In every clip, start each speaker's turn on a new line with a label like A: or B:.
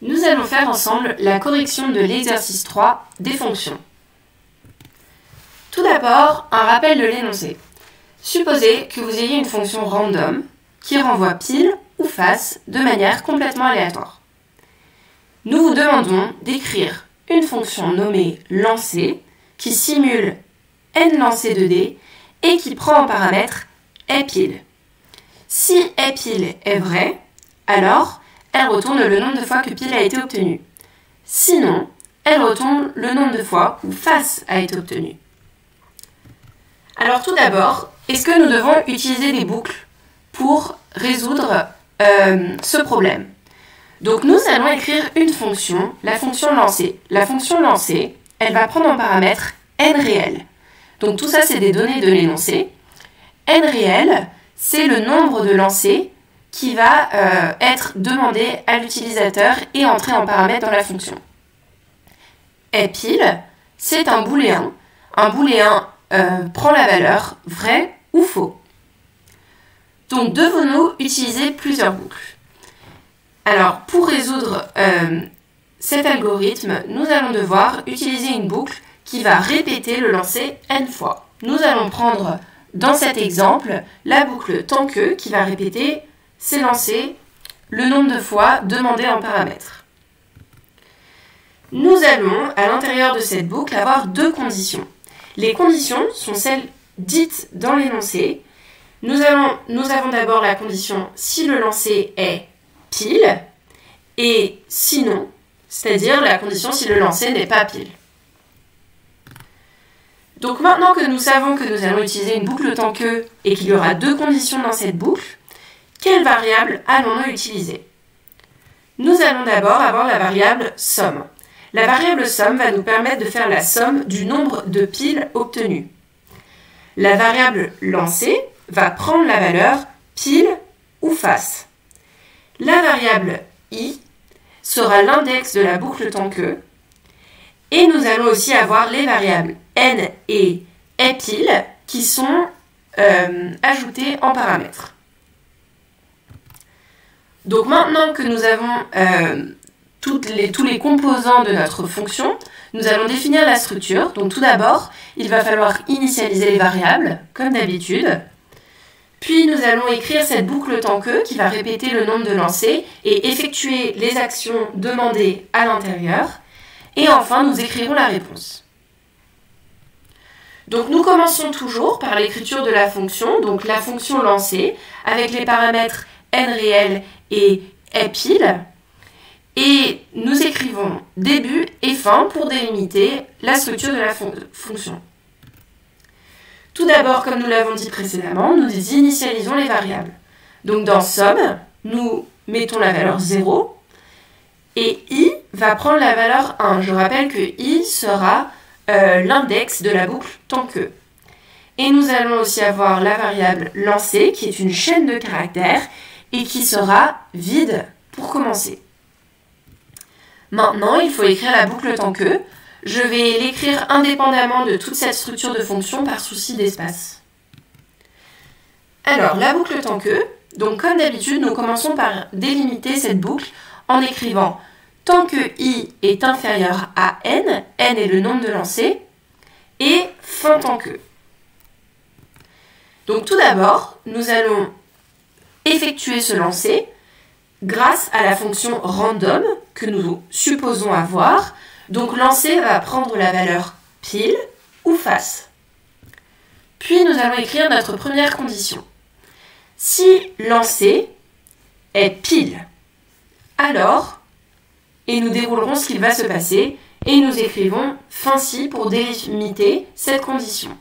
A: Nous allons faire ensemble la correction de l'exercice 3 des fonctions. Tout d'abord, un rappel de l'énoncé. Supposez que vous ayez une fonction random qui renvoie pile ou face de manière complètement aléatoire. Nous vous demandons d'écrire une fonction nommée lancée qui simule n lancées de dés et qui prend en paramètre pile. Si pile est vrai, alors elle retourne le nombre de fois que pile a été obtenu. Sinon, elle retourne le nombre de fois où face a été obtenu. Alors tout d'abord, est-ce que nous devons utiliser des boucles pour résoudre ce problème? Donc nous allons écrire une fonction, la fonction lancée. La fonction lancée, elle va prendre en paramètre n réel. Donc tout ça, c'est des données de l'énoncé. N réel, c'est le nombre de lancées qui va être demandé à l'utilisateur et entré en paramètre dans la fonction. Pile, c'est un booléen. Un booléen prend la valeur vrai ou faux. Donc devons-nous utiliser plusieurs boucles? Alors pour résoudre cet algorithme, nous allons devoir utiliser une boucle qui va répéter le lancer n fois. Nous allons prendre dans cet exemple la boucle tant que qui va répéter ces lancers le nombre de fois demandé en paramètre. Nous allons à l'intérieur de cette boucle avoir deux conditions. Les conditions sont celles dites dans l'énoncé. Nous avons d'abord la condition si le lancer est pile et sinon, c'est-à-dire la condition si le lancer n'est pas pile. Donc maintenant que nous savons que nous allons utiliser une boucle tant que et qu'il y aura deux conditions dans cette boucle, quelle variable allons-nous utiliser? Nous allons d'abord avoir la variable somme. La variable somme va nous permettre de faire la somme du nombre de piles obtenues. La variable lancée va prendre la valeur pile ou face. La variable i sera l'index de la boucle tant que. Et nous allons aussi avoir les variables n et pile qui sont ajoutées en paramètres. Donc maintenant que nous avons tous les composants de notre fonction, nous allons définir la structure. Donc tout d'abord, il va falloir initialiser les variables, comme d'habitude. Puis nous allons écrire cette boucle tant que qui va répéter le nombre de lancers et effectuer les actions demandées à l'intérieur. Et enfin, nous écrirons la réponse. Donc nous commençons toujours par l'écriture de la fonction, donc la fonction lancée, avec les paramètres n réel et pile. Et nous écrivons début et fin pour délimiter la structure de la fonction. Tout d'abord, comme nous l'avons dit précédemment, nous initialisons les variables. Donc dans somme, nous mettons la valeur 0 et i va prendre la valeur 1. Je rappelle que i sera l'index de la boucle tant que. Et nous allons aussi avoir la variable lancée qui est une chaîne de caractères et qui sera vide pour commencer. Maintenant, il faut écrire la boucle tant que. Je vais l'écrire indépendamment de toute cette structure de fonction par souci d'espace. Alors, la boucle tant que, donc comme d'habitude, nous commençons par délimiter cette boucle en écrivant tant que i est inférieur à n, n est le nombre de lancers, et fin tant que. Donc tout d'abord, nous allons effectuer ce lancer grâce à la fonction random que nous supposons avoir. Donc lancer va prendre la valeur pile ou face. Puis nous allons écrire notre première condition. Si lancer est pile, alors, et nous déroulerons ce qu'il va se passer, et nous écrivons fin si pour délimiter cette condition.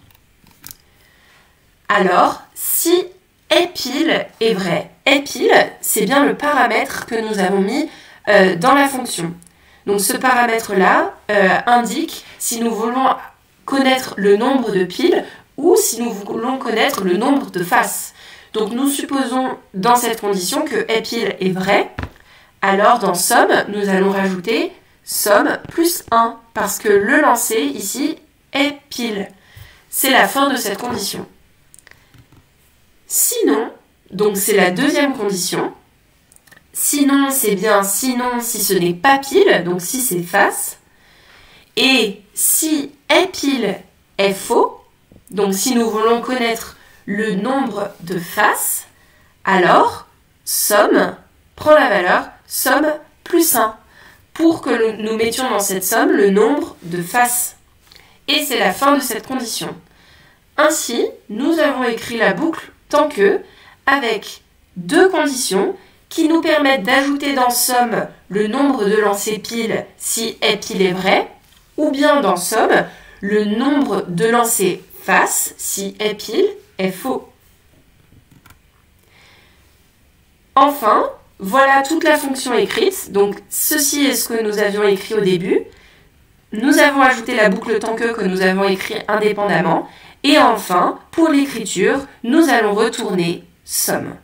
A: Alors, si pile est vrai, pile, c'est bien le paramètre que nous avons mis dans la fonction. Donc ce paramètre-là indique si nous voulons connaître le nombre de piles ou si nous voulons connaître le nombre de faces. Donc nous supposons dans cette condition que pile est vrai. Alors dans somme, nous allons rajouter somme plus 1 parce que le lancer ici est pile. C'est la fin de cette condition. Sinon, donc c'est la deuxième condition, Sinon, c'est bien sinon si ce n'est pas pile, donc si c'est face. Et si est pile est faux, donc si nous voulons connaître le nombre de faces, alors somme prend la valeur somme plus 1 pour que nous mettions dans cette somme le nombre de faces. Et c'est la fin de cette condition. Ainsi, nous avons écrit la boucle tant que avec deux conditions qui nous permettent d'ajouter dans somme le nombre de lancers pile si est pile est vrai, ou bien dans somme le nombre de lancers face si est pile est faux. Enfin, voilà toute la fonction écrite. Donc, ceci est ce que nous avions écrit au début. Nous avons ajouté la boucle tant que nous avons écrit indépendamment. Et enfin, pour l'écriture, nous allons retourner somme.